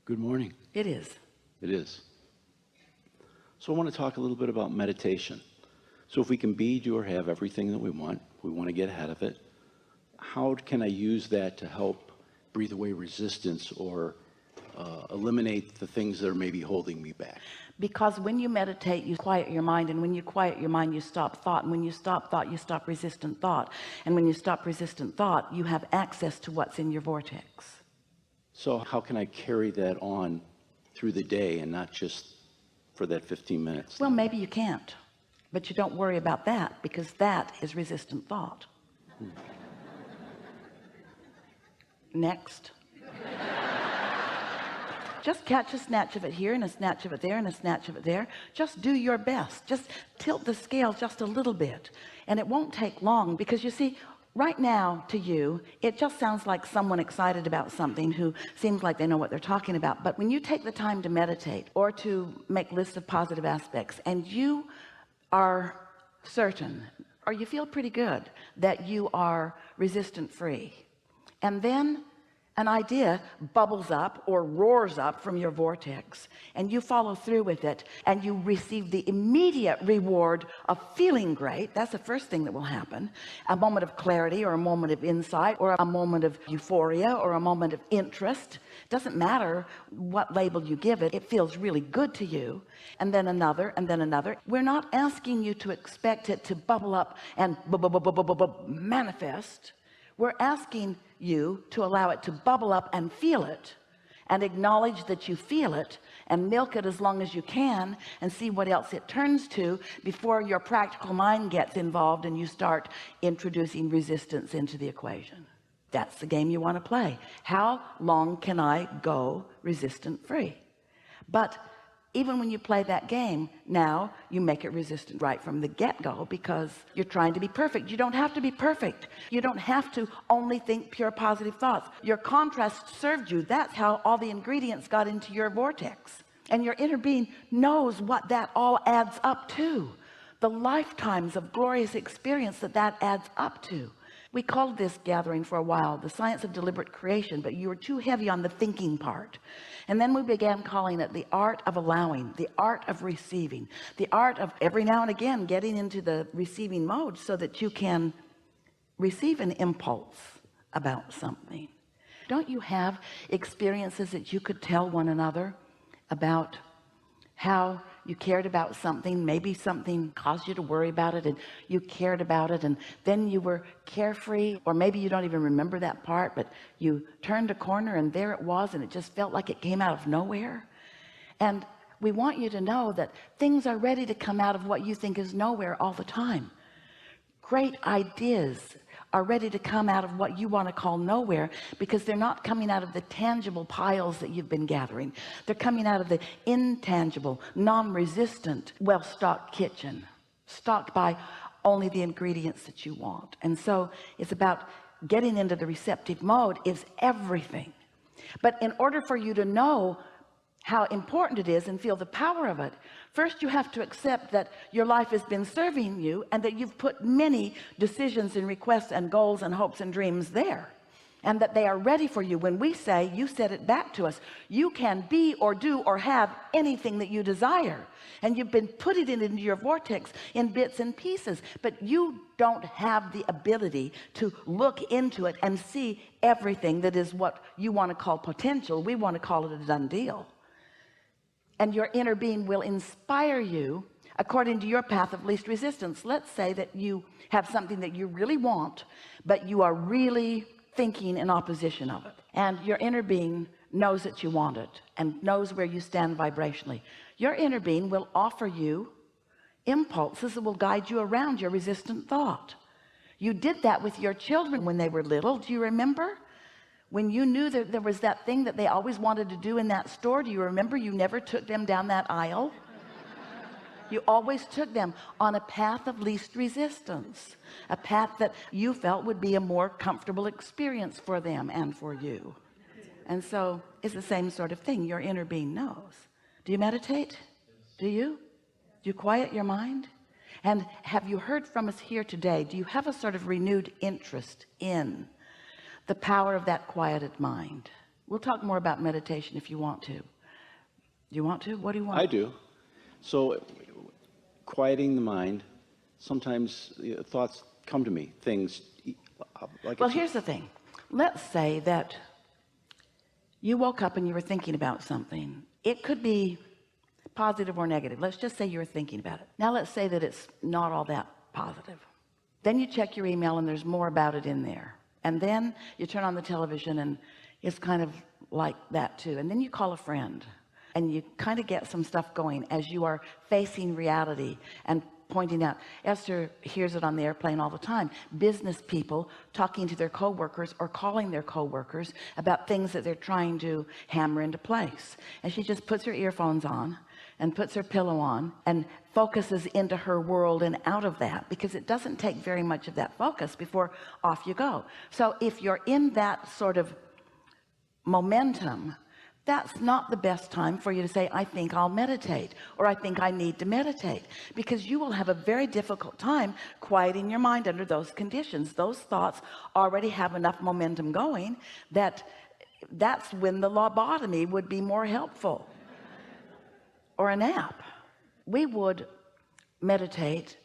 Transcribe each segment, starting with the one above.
Good morning. It is. It is. So I want to talk a little bit about meditation. So if we can be, do, or have everything that we want to get ahead of it, how can I use that to help breathe away resistance or eliminate the things that are maybe holding me back? Because when you meditate, you quiet your mind, and when you quiet your mind, you stop thought, and when you stop thought, you stop resistant thought, and when you stop resistant thought, you have access to what's in your vortex. So how can I carry that on through the day and not just for that 15 minutes? Well, maybe you can't, but you don't worry about that, because that is resistant thought. Next. Just catch a snatch of it here and a snatch of it there and a snatch of it there. Just do your best. Just tilt the scale just a little bit, and it won't take long, because you see, right now to you it just sounds like someone excited about something who seems like they know what they're talking about. But when you take the time to meditate or to make lists of positive aspects, and you are certain, or you feel pretty good that you are resistant free, and then an idea bubbles up or roars up from your vortex, and you follow through with it, and you receive the immediate reward of feeling great. That's the first thing that will happen. A moment of clarity, or a moment of insight, or a moment of euphoria, or a moment of interest. Doesn't matter what label you give it, it feels really good to you. And then another, and then another. We're not asking you to expect it to bubble up and manifest. We're asking you to allow it to bubble up and feel it, and acknowledge that you feel it, and milk it as long as you can, and see what else it turns to before your practical mind gets involved and you start introducing resistance into the equation. That's the game you want to play. How long can I go resistant free? But even when you play that game, now you make it resistant right from the get-go, because you're trying to be perfect. You don't have to be perfect. You don't have to only think pure positive thoughts. Your contrast served you. That's how all the ingredients got into your vortex, and your inner being knows what that all adds up to, the lifetimes of glorious experience that adds up to. We called this gathering for a while the science of deliberate creation, but you were too heavy on the thinking part. And then we began calling it the art of allowing, the art of receiving, the art of every now and again getting into the receiving mode, so that you can receive an impulse about something. Don't you have experiences that you could tell one another about how you cared about something? Maybe something caused you to worry about it, and you cared about it, and then you were carefree, or maybe you don't even remember that part, but you turned a corner and there it was, and it just felt like it came out of nowhere. And we want you to know that things are ready to come out of what you think is nowhere all the time. Great ideas are ready to come out of what you want to call nowhere, because they're not coming out of the tangible piles that you've been gathering. They're coming out of the intangible, non-resistant, well-stocked kitchen, stocked by only the ingredients that you want. And so it's about getting into the receptive mode is everything. But in order for you to know how important it is and feel the power of it, first you have to accept that your life has been serving you, and that you've put many decisions and requests and goals and hopes and dreams there, and that they are ready for you. When we say, you said it back to us, you can be or do or have anything that you desire, and you've been putting it into your vortex in bits and pieces, but you don't have the ability to look into it and see everything that is what you want to call potential. We want to call it a done deal. And your inner being will inspire you according to your path of least resistance. Let's say that you have something that you really want, but you are really thinking in opposition of it, and your inner being knows that you want it and knows where you stand vibrationally. Your inner being will offer you impulses that will guide you around your resistant thought. You did that with your children when they were little. Do you remember? When you knew that there was that thing that they always wanted to do in that store, do you remember you never took them down that aisle? You always took them on a path of least resistance, a path that you felt would be a more comfortable experience for them and for you. And so it's the same sort of thing. Your inner being knows. Do you meditate? Do you? Do you quiet your mind? And have you heard from us here today? Do you have a sort of renewed interest in the power of that quieted mind? We'll talk more about meditation if you want to. Do you want to? What do you want? I do. So quieting the mind, sometimes thoughts come to me, things like. Well, here's the thing. Let's say that you woke up and you were thinking about something. It could be positive or negative. Let's just say you were thinking about it. Now let's say that it's not all that positive. Then you check your email and there's more about it in there. And then you turn on the television and it's kind of like that too. And then you call a friend and you kind of get some stuff going as you are facing reality and pointing out. Esther hears it on the airplane all the time. Business people talking to their co-workers or calling their co-workers about things that they're trying to hammer into place. And she just puts her earphones on and puts her pillow on and focuses into her world and out of that, because it doesn't take very much of that focus before off you go. So if you're in that sort of momentum, that's not the best time for you to say, I think I'll meditate, or I think I need to meditate, because you will have a very difficult time quieting your mind under those conditions. Those thoughts already have enough momentum going that's when the lobotomy would be more helpful, or a nap. We would meditate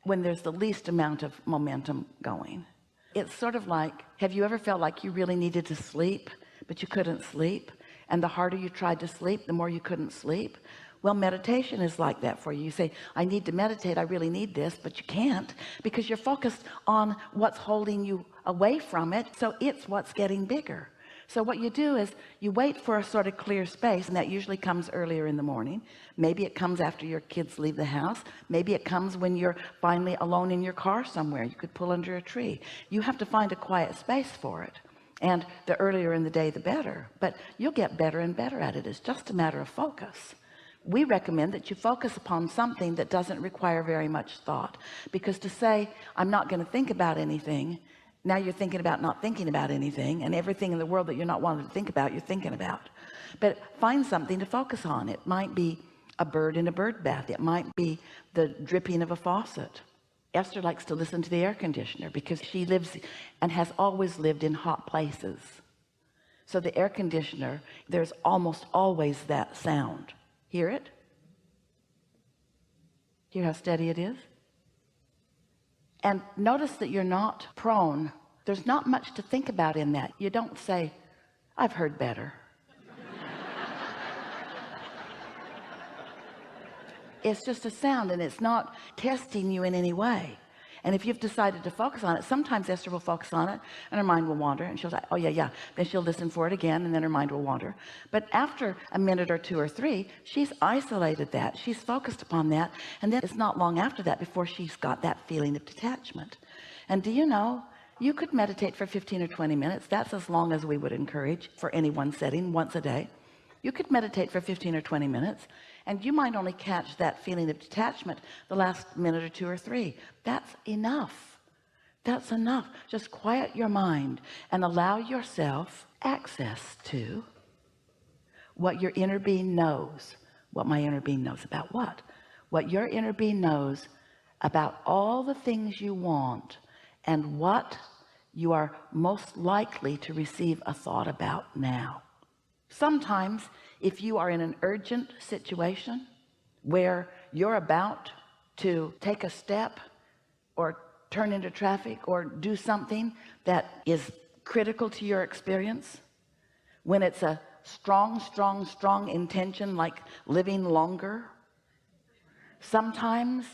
when there's the least amount of momentum going. It's sort of like, have you ever felt like you really needed to sleep but you couldn't sleep, and the harder you tried to sleep, the more you couldn't sleep? Well, meditation is like that for you. You say, I need to meditate, I really need this, but you can't, because you're focused on what's holding you away from it. So it's what's getting bigger. So what you do is you wait for a sort of clear space, and that usually comes earlier in the morning. Maybe it comes after your kids leave the house. Maybe it comes when you're finally alone in your car somewhere. You could pull under a tree. You have to find a quiet space for it, and the earlier in the day the better, but you'll get better and better at it. It's just a matter of focus. We recommend that you focus upon something that doesn't require very much thought, because to say I'm not going to think about anything, now you're thinking about not thinking about anything, and everything in the world that you're not wanting to think about, you're thinking about. But find something to focus on. It might be a bird in a bird bath. It might be the dripping of a faucet. Esther likes to listen to the air conditioner because she lives and has always lived in hot places. So the air conditioner, there's almost always that sound. Hear it? Hear how steady it is? And notice that you're not prone. There's not much to think about in that. You don't say, I've heard better. It's just a sound, and it's not testing you in any way. And if you've decided to focus on it, sometimes Esther will focus on it and her mind will wander, and she'll say, oh yeah, then she'll listen for it again, and then her mind will wander. But after a minute or two or three, she's isolated that, she's focused upon that, and then it's not long after that before she's got that feeling of detachment. And do you know, you could meditate for 15 or 20 minutes. That's as long as we would encourage for any one setting, once a day. You could meditate for 15 or 20 minutes, and you might only catch that feeling of detachment the last minute or two or three. That's enough. That's enough. Just quiet your mind and allow yourself access to what your inner being knows. What my inner being knows about what? What your inner being knows about all the things you want and what you are most likely to receive a thought about now. Sometimes if you are in an urgent situation where you're about to take a step or turn into traffic or do something that is critical to your experience, when it's a strong intention, like living longer, sometimes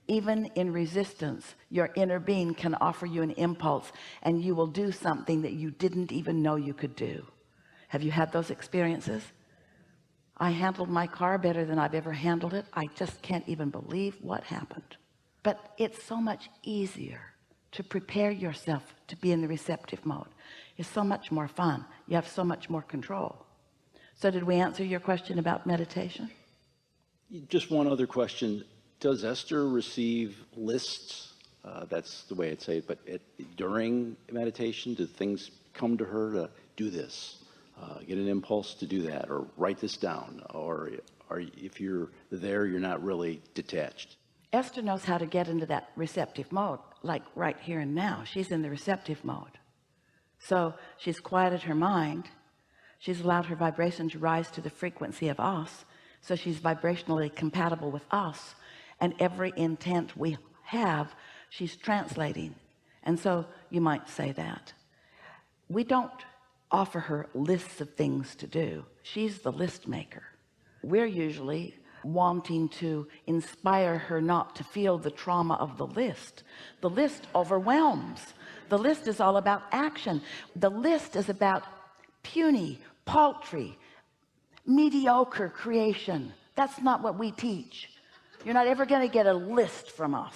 even in resistance, your inner being can offer you an impulse, and you will do something that you didn't even know you could do. Have you had those experiences? I handled my car better than I've ever handled it. I just can't even believe what happened. But it's so much easier to prepare yourself to be in the receptive mode. It's so much more fun. You have so much more control. So did we answer your question about meditation? Just one other question. Does Esther receive lists? That's the way I'd say it. But during meditation, do things come to her to do this? Get an impulse to do that, or write this down, or if you're there, you're not really detached? Esther knows how to get into that receptive mode, like right here and now. She's in the receptive mode. So she's quieted her mind. She's allowed her vibration to rise to the frequency of us, so she's vibrationally compatible with us, and every intent we have, she's translating. And so you might say that we don't offer her lists of things to do. She's the list maker. We're usually wanting to inspire her not to feel the trauma of the list. The list overwhelms. The list is all about action. The list is about puny, paltry, mediocre creation. That's not what we teach. You're not ever going to get a list from us.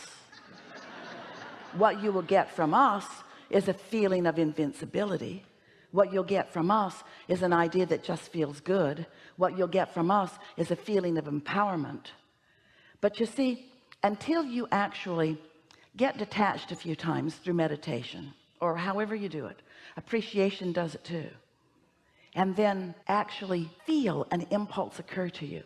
What you will get from us is a feeling of invincibility. What you'll get from us is an idea that just feels good. What you'll get from us is a feeling of empowerment. But you see, until you actually get detached a few times through meditation, or however you do it, appreciation does it too, and then actually feel an impulse occur to you.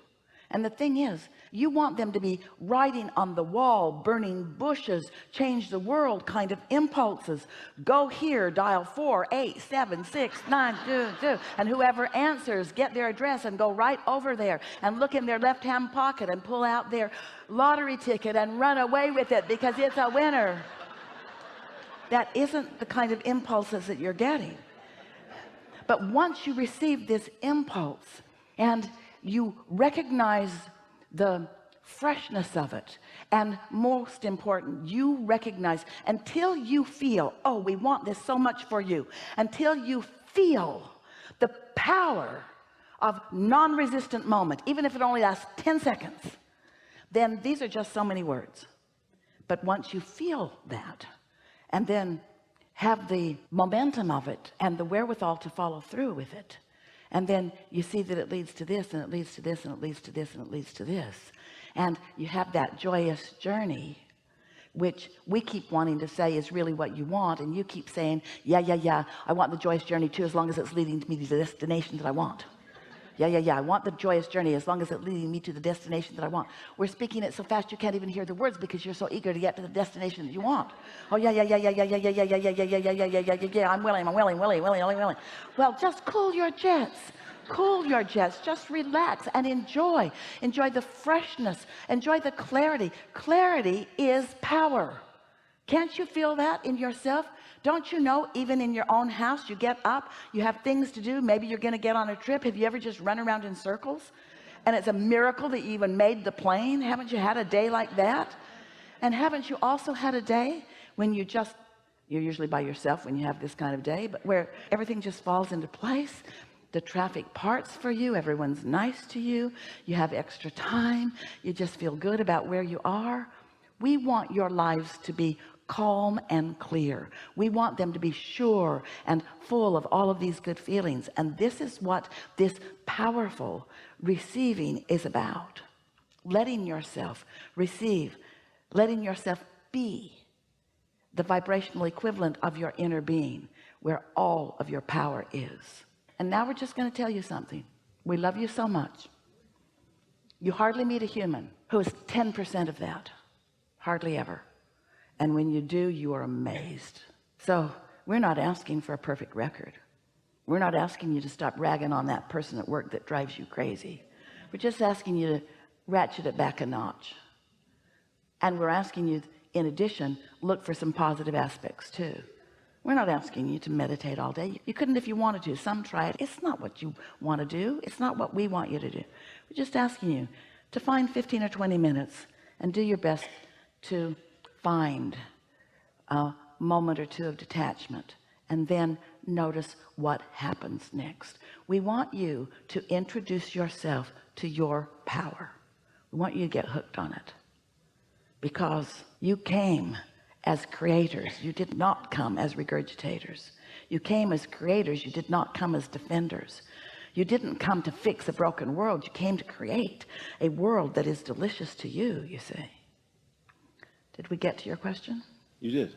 And the thing is, you want them to be writing on the wall, burning bushes, change the world kind of impulses. Go here, dial 4876922, and whoever answers, get their address and go right over there and look in their left-hand pocket and pull out their lottery ticket and run away with it because it's a winner. That isn't the kind of impulses that you're getting. But once you receive this impulse and you recognize the freshness of it, and most important, you recognize, until you feel, oh, we want this so much for you, until you feel the power of non-resistant moment, even if it only lasts 10 seconds, then these are just so many words. But once you feel that, and then have the momentum of it and the wherewithal to follow through with it, and then you see that it leads to this, and it leads to this, and it leads to this, and it leads to this, and you have that joyous journey, which we keep wanting to say is really what you want, and you keep saying, yeah, I want the joyous journey too, as long as it's leading me to the destination that I want. Yeah, I want the joyous journey as long as it's leading me to the destination that I want. We're speaking it so fast you can't even hear the words because you're so eager to get to the destination that you want. Oh yeah, I'm willing. Well, just cool your jets, just relax and enjoy the freshness, enjoy the clarity. Clarity is power. Can't you feel that in yourself? Don't you know, even in your own house, you get up, you have things to do, maybe you're going to get on a trip. Have you ever just run around in circles? And it's a miracle that you even made the plane. Haven't you had a day like that? And haven't you also had a day when you're usually by yourself when you have this kind of day, but where everything just falls into place? The traffic parts for you, everyone's nice to you, you have extra time, you just feel good about where you are. We want your lives to be calm and clear. We want them to be sure and full of all of these good feelings. And this is what this powerful receiving is about. Letting yourself receive, letting yourself be the vibrational equivalent of your inner being, where all of your power is. And now we're just going to tell you something. We love you so much. You hardly meet a human who is 10% of that. Hardly ever. And when you do, you are amazed. So we're not asking for a perfect record. We're not asking you to stop ragging on that person at work that drives you crazy. We're just asking you to ratchet it back a notch. And we're asking you, in addition, look for some positive aspects too. We're not asking you to meditate all day. You couldn't if you wanted to. Some try it. It's not what you want to do. It's not what we want you to do. We're just asking you to find 15 or 20 minutes and do your best to find a moment or two of detachment, and then notice what happens next. We want you to introduce yourself to your power. We want you to get hooked on it, because you came as creators. You did not come as regurgitators. You came as creators. You did not come as defenders. You didn't come to fix a broken world. You came to create a world that is delicious to you, you see. Did we get to your question? You did.